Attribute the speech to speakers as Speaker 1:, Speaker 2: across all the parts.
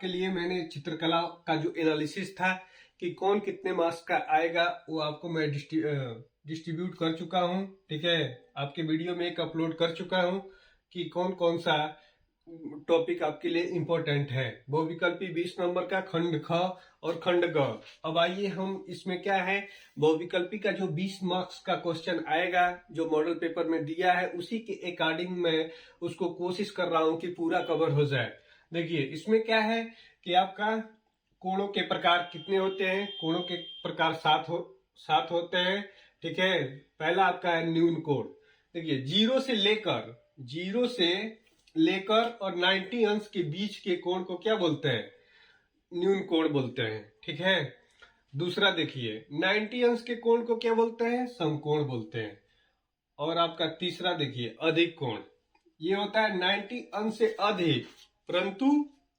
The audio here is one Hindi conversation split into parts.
Speaker 1: आपके लिए मैंने चित्रकला का जो एनालिसिस था कि कौन कितने मार्क्स का आएगा वो आपको मैं डिस्ट्रीब्यूट कर चुका हूँ। ठीक है, आपके वीडियो में एक अपलोड कर चुका हूँ कि कौन कौन सा टॉपिक आपके लिए इम्पोर्टेंट है। बहुविकल्पी 20 नंबर का खंड ख और खंड ग। अब आइए हम इसमें क्या है, बहुविकल्पी का जो 20 मार्क्स का क्वेश्चन आएगा जो मॉडल पेपर में दिया है उसी के अकॉर्डिंग मैं उसको कोशिश कर रहा हूं कि पूरा कवर हो जाए। देखिए इसमें क्या है कि आपका कोणों के प्रकार कितने होते हैं। कोणों के प्रकार 7 होते हैं। ठीक है, पहला आपका है न्यून कोण। देखिए जीरो से लेकर और 90 अंश के बीच के कोण को क्या बोलते हैं, न्यून कोण बोलते हैं। ठीक है, दूसरा देखिए 90 अंश के कोण को क्या बोलते हैं, समकोण बोलते हैं। और आपका तीसरा देखिए अधिक कोण, ये होता है 90 अंश से अधिक परंतु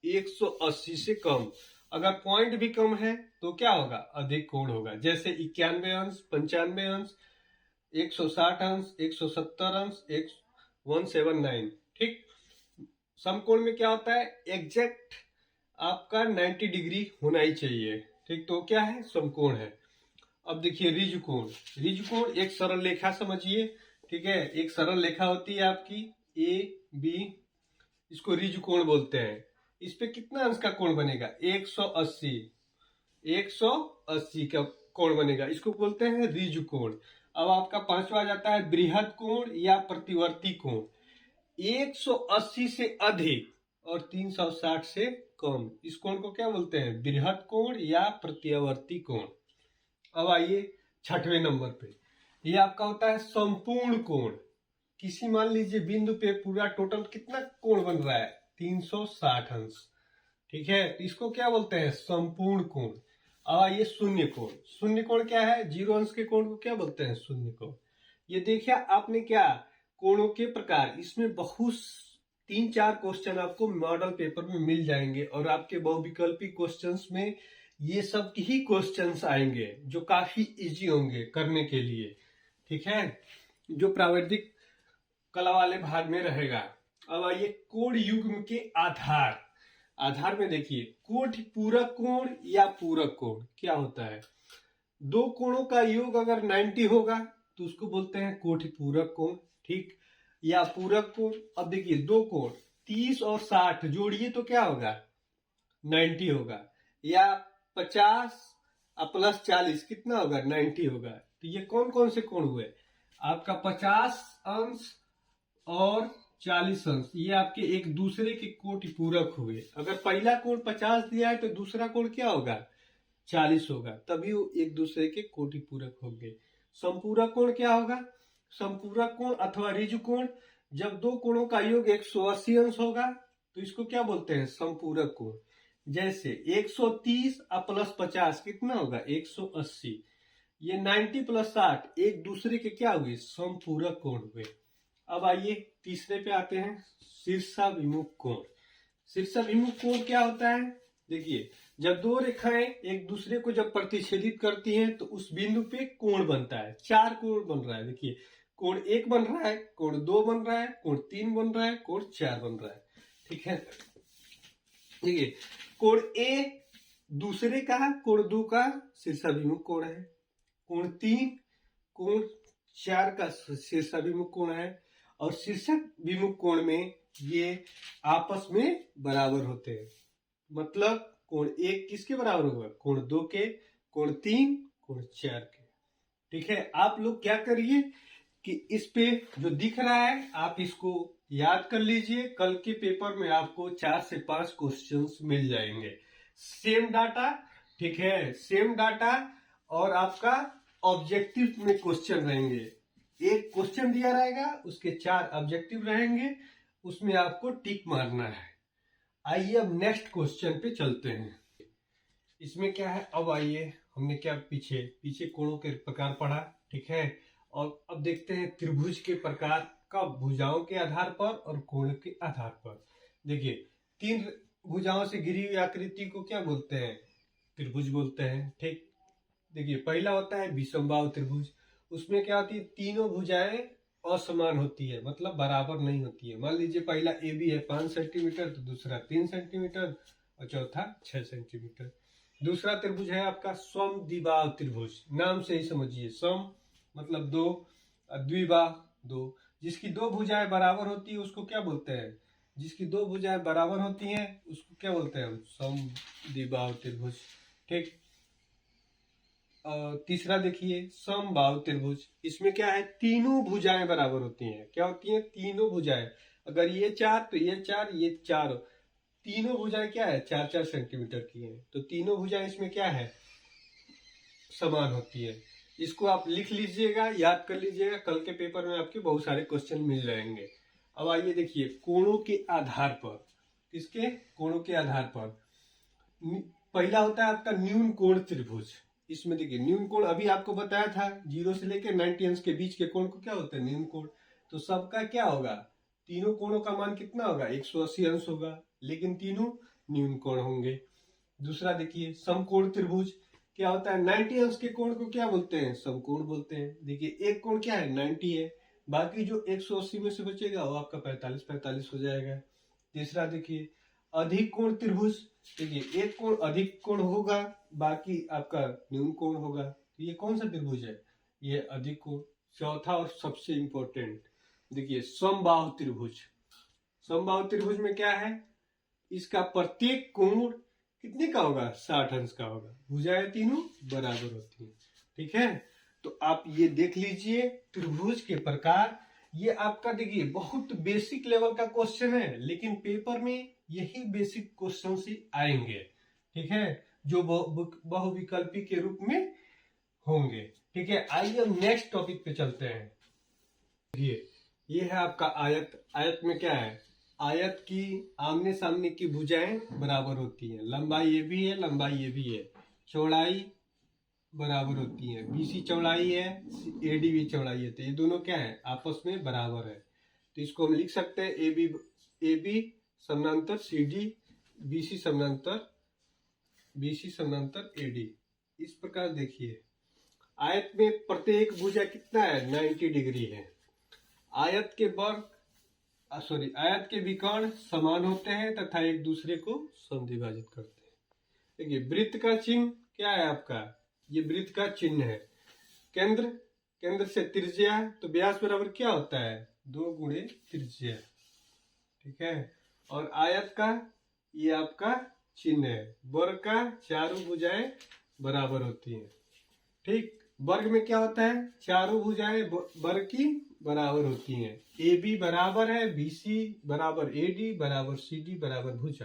Speaker 1: 180 से कम। अगर पॉइंट भी कम है तो क्या होगा, अधिक कोण होगा। जैसे 91 अंश, 95 अंश, 160 अंश, 170 अंश, 179। ठीक, समकोण में क्या होता है, एग्जैक्ट आपका 90 डिग्री होना ही चाहिए। ठीक, तो क्या है, समकोण है। अब देखिए रिज कोण एक सरल रेखा समझिए। ठीक है, एक सरल रेखा होती है आपकी ए बी, इसको रिज कोण बोलते हैं। इस पे कितना अंश का कोण बनेगा, 180 का कोण बनेगा, इसको बोलते हैं रिज कोण। अब आपका पांचवा आ जाता है बृहद कोण या प्रतिवर्ती कोण। 180 से अधिक और 360 से कम, इस कोण को क्या बोलते हैं, बृहद कोण या प्रतिवर्ती कोण। अब आइए छठवें नंबर पे, ये आपका होता है संपूर्ण कोण। किसी मान लीजिए बिंदु पे पूरा टोटल कितना कोण बन रहा है, 360 अंश। ठीक है, तो इसको क्या बोलते हैं, संपूर्ण कोण। अब आइए शून्य कोण क्या है, 0 अंश के कोण को क्या बोलते हैं, शून्य कोण। ये देखिए आपने क्या, कोणों के प्रकार, इसमें बहुत 3-4 क्वेश्चन आपको मॉडल पेपर में मिल जाएंगे और आपके बहुविकल्पी क्वेश्चंस में ये सब ही क्वेश्चंस आएंगे जो काफी इजी होंगे करने के लिए। ठीक है, जो प्राविधिक कला वाले भाग में रहेगा। अब आइए कोण युग्म के आधार में देखिए कोटि पूरक कोण या पूरक कोण क्या होता है। दो कोणों का योग अगर 90 होगा तो उसको बोलते हैं कोटि पूरक कोण। ठीक, या पूरक कोण। अब देखिए दो कोण 30 और 60 जोड़िए तो क्या होगा, 90 होगा। या 50 प्लस 40 कितना होगा, 90 होगा। तो ये कौन कौन से कोण हुए, आपका 50 अंश और 40 अंश, ये आपके एक दूसरे के कोटि पूरक हुए। अगर पहला कोण 50 दिया है तो दूसरा कोण क्या होगा, 40 होगा, तभी वो एक दूसरे के कोटि पूरक होंगे। संपूरक कोण क्या होगा, संपूरक कोण अथवा रिज कोण, जब दो कोणों का योग 180 अंश होगा तो इसको क्या बोलते हैं, संपूरक कोण। जैसे 130 प्लस 50 कितना होगा, 180। ये 90 प्लस 60 एक दूसरे के क्या हुए, संपूरक कोण हुए। अब आइए तीसरे पे आते हैं, शीर्षाभिमुख कोण। शीर्षाभिमुख कोण क्या होता है, देखिए जब दो रेखाएं एक दूसरे को जब प्रतिच्छेदित करती हैं तो उस बिंदु पे कोण बनता है। 4 कोण बन रहा है, देखिए कोण 1 बन रहा है, कोण 2 बन रहा है, कोण 3 बन रहा है, कोण 4 बन रहा है। ठीक है, देखिए कोण ए दूसरे का, कोण 2 का शीर्षाभिमुख कोण है, कोण 3 कोण 4 का शीर्षाभिमुख कोण है। और शीर्षक विमुख कोण में ये आपस में बराबर होते हैं। मतलब कोण 1 किसके बराबर होगा, कोण 2 के, कोण 3 कोण 4 के। ठीक है, आप लोग क्या करिए कि इस पे जो दिख रहा है आप इसको याद कर लीजिए। कल के पेपर में आपको 4 से 5 क्वेश्चंस मिल जाएंगे, सेम डाटा। ठीक है, सेम डाटा और आपका ऑब्जेक्टिव में क्वेश्चन रहेंगे। एक क्वेश्चन दिया रहेगा, उसके 4 ऑब्जेक्टिव रहेंगे, उसमें आपको टिक मारना है। आइए अब नेक्स्ट क्वेश्चन पे चलते हैं। इसमें क्या है, अब आइए हमने क्या पीछे कोणों के प्रकार पढ़ा। ठीक है, और अब देखते हैं त्रिभुज के प्रकार का, भुजाओं के आधार पर और कोण के आधार पर। देखिए 3 भुजाओं से घिरी हुई आकृति को क्या बोलते हैं, त्रिभुज बोलते हैं। ठीक, देखिए पहला होता है विषमबाहु त्रिभुज। उसमें क्या होती है, तीनों भुजाएं असमान होती है, मतलब बराबर नहीं होती है। मान लीजिए पहला ए बी है 5 सेंटीमीटर तो दूसरा 3 सेंटीमीटर और चौथा 6 सेंटीमीटर। दूसरा त्रिभुज है आपका समद्विबाहु त्रिभुज। नाम से ही समझिए, सम मतलब दो, द्विबाह दो। जिसकी दो भुजाएं बराबर होती है उसको क्या बोलते हैं? जिसकी दो भुजाएं बराबर होती हैं उसको क्या बोलते हैं हम? समद्विबाहु त्रिभुज। ठीक। तीसरा देखिए समबाहु त्रिभुज। इसमें क्या है? तीनों भुजाएं बराबर होती हैं। क्या होती हैं? तीनों भुजाएं। अगर ये 4 तो ये 4, ये 4, तीनों भुजाएं क्या है? 4-4 सेंटीमीटर की हैं। तो तीनों भुजाएं इसमें क्या है? समान होती है। इसको आप लिख लीजिएगा, याद कर लीजिएगा, कल के पेपर में आपके बहुत सारे क्वेश्चन मिल जाएंगे। अब आइए देखिए कोणों के आधार पर। किसके? कोणों के आधार पर। पहला होता है आपका न्यून कोण त्रिभुज। इसमें देखिए न्यून कोण अभी आपको बताया था, 0 से लेकर 90 अंश के बीच के कोण को क्या होता है? न्यून कोण। तो सबका क्या होगा? तीनों कोणों का मान कितना होगा? 180 अंश होगा, लेकिन तीनों न्यून कोण होंगे। दूसरा देखिए समकोण त्रिभुज। क्या होता है? 90 अंश के कोण को क्या बोलते हैं? समकोण बोलते हैं। देखिए एक कोण क्या है? 90 है, बाकी जो 180 में से बचेगा वो आपका 45-45 हो जाएगा। तीसरा देखिए अधिक कोण त्रिभुज। देखिए एक कोण अधिक कोण होगा, बाकी आपका न्यून कोण होगा। तो ये कौन सा त्रिभुज है? ये अधिक कोण। चौथा और सबसे इंपॉर्टेंट देखिए समबाहु त्रिभुज। समबाहु त्रिभुज में क्या है? इसका प्रत्येक कोण कितने का होगा? 60 अंश का होगा। भुजाएं तीनों बराबर होती हैं। ठीक है, तो आप ये देख लीजिए त्रिभुज के प्रकार। ये आपका देखिए बहुत बेसिक लेवल का क्वेश्चन है, लेकिन पेपर में यही बेसिक क्वेश्चन ही आएंगे। ठीक है, जो बहुविकल्पी के रूप में होंगे। ठीक है, आइए हम नेक्स्ट टॉपिक पे चलते हैं। ये है आपका आयत। आयत में क्या है? आयत की आमने सामने की भुजाएं बराबर होती हैं। लंबाई ये भी है, लंबाई ये भी है, चौड़ाई बराबर होती है। बीसी चौड़ाई है, एडी भी चौड़ाई है, तो ये दोनों क्या है? आपस में बराबर है। तो इसको हम लिख सकते हैं ए बी समानांतर सी डी, बीसी समानांतर एडी। इस प्रकार देखिए आयत में प्रत्येक भुजा कितना है? 90 डिग्री है। आयत के विकर्ण समान होते हैं तथा एक दूसरे को समद्विभाजित करते हैं। देखिए वृत्त का चिन्ह क्या है आपका? ये वृत्त का चिन्ह है। केंद्र से त्रिज्या, तो व्यास बराबर क्या होता है? 2 गुणे त्रिज्या। ठीक है, और आयत का ये आपका चिन्ह है। वर्ग का चारों भुजाएं बराबर होती हैं। ठीक, वर्ग में क्या होता है? चारों भुजाएं वर्ग की बराबर होती हैं। ए बी बराबर है बीसी बराबर एडी बराबर सीडी बराबर भुजा।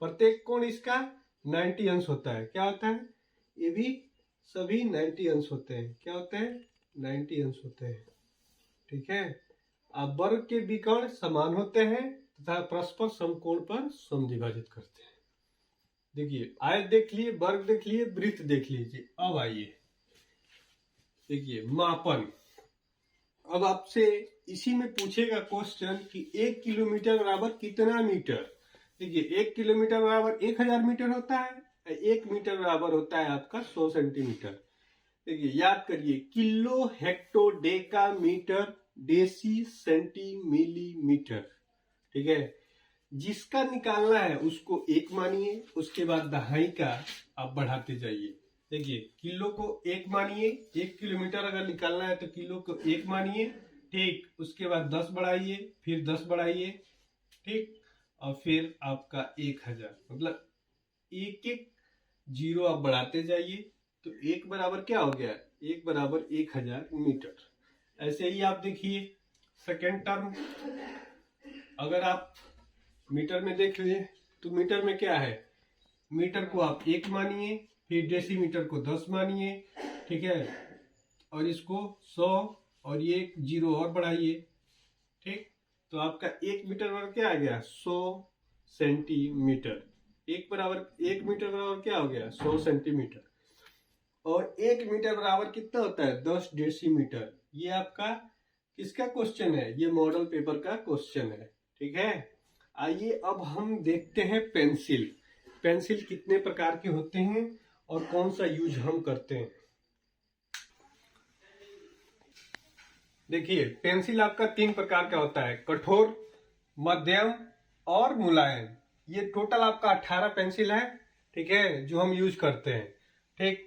Speaker 1: प्रत्येक कोण इसका 90 अंश होता है। क्या होता है? ये भी सभी 90 अंश होते हैं। क्या होते हैं? 90 अंश होते हैं। ठीक है, अब वर्ग के विकर्ण समान होते हैं तथा परस्पर समकोण पर समद्विभाजित करते हैं। देखिए आयत देख लिए, वर्ग देख लिए, वृत्त देख लीजिए। अब आइए देखिए मापन। अब आपसे इसी में पूछेगा क्वेश्चन कि 1 किलोमीटर बराबर कितना मीटर? देखिए 1 किलोमीटर बराबर 1000 मीटर होता है, 1 मीटर बराबर होता है आपका 100 सेंटीमीटर। देखिए याद करिए kilo, hecto, deca, metre, deci, centi, millimetre. ठीक है, जिसका निकालना है उसको 1 मानिए, उसके बाद दहाई का आप बढ़ाते जाइए। देखिए किलो को 1 मानिए, 1 किलोमीटर अगर निकालना है तो किलो को 1 मानिए। ठीक, उसके बाद 10 बढ़ाइए, फिर 10 बढ़ाइए। ठीक, और फिर आपका 1000, मतलब एक एक जीरो आप बढ़ाते जाइए। तो 1 बराबर क्या हो गया? 1 बराबर 1000 मीटर। ऐसे ही आप देखिए सेकेंड टर्म, अगर आप मीटर में देख लिए तो मीटर में क्या है? मीटर को आप 1 मानिए, फिर डेसीमीटर को 10 मानिए। ठीक है, और इसको 100 और ये 1 जीरो और बढ़ाइए। ठीक, तो आपका 1 मीटर बराबर क्या आ गया? 100 सेंटीमीटर। 1 मीटर बराबर क्या हो गया? 100 सेंटीमीटर। और 1 मीटर बराबर कितना होता है? 10 डेसीमीटर। ये आपका किसका क्वेश्चन है? ये मॉडल पेपर का क्वेश्चन है। ठीक है, आइए अब हम देखते हैं पेंसिल। पेंसिल कितने प्रकार के होते हैं और कौन सा यूज हम करते हैं। देखिए पेंसिल आपका 3 प्रकार का होता है, कठोर, मध्यम और मुलायम। ये टोटल आपका 18 पेंसिल है, ठीक है, जो हम यूज करते हैं। ठीक,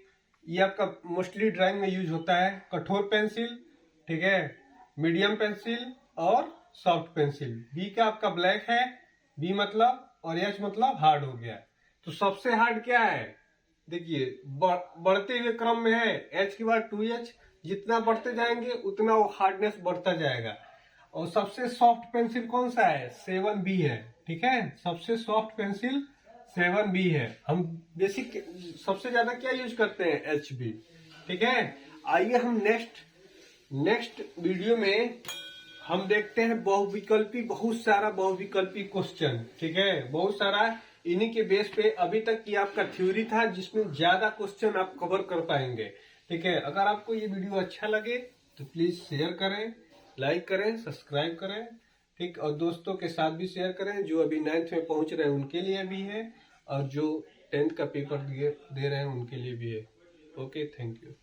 Speaker 1: ये आपका मोस्टली ड्राइंग में यूज होता है। कठोर पेंसिल, ठीक है, मीडियम पेंसिल और सॉफ्ट पेंसिल। बी का आपका ब्लैक है, बी मतलब, और एच मतलब हार्ड हो गया। तो सबसे हार्ड क्या है, देखिए बढ़ते हुए क्रम में है, एच के बाद 2H, जितना बढ़ते जाएंगे उतना वो हार्डनेस बढ़ता जाएगा। और सबसे सॉफ्ट पेंसिल कौन सा है, 7B है, ठीक है, सबसे सॉफ्ट पेंसिल 7B है। हम बेसिक सबसे ज्यादा क्या यूज करते हैं, HB, ठीक है। आइए हम नेक्स्ट वीडियो में हम देखते हैं बहुविकल्पी, बहुत सारा बहुविकल्पी क्वेश्चन, ठीक है, बहुत सारा। इन्हीं के बेस पे अभी तक की आपका थ्योरी था, जिसमें ज्यादा क्वेश्चन आप कवर कर पाएंगे, ठीक है। अगर आपको ये वीडियो अच्छा लगे तो प्लीज शेयर करें, लाइक करें, सब्सक्राइब करें, ठीक, और दोस्तों के साथ भी शेयर करें। जो अभी 9th में पहुंच रहे हैं उनके लिए भी है, और जो 10th का पेपर दे रहे हैं उनके लिए भी है। Okay, thank you.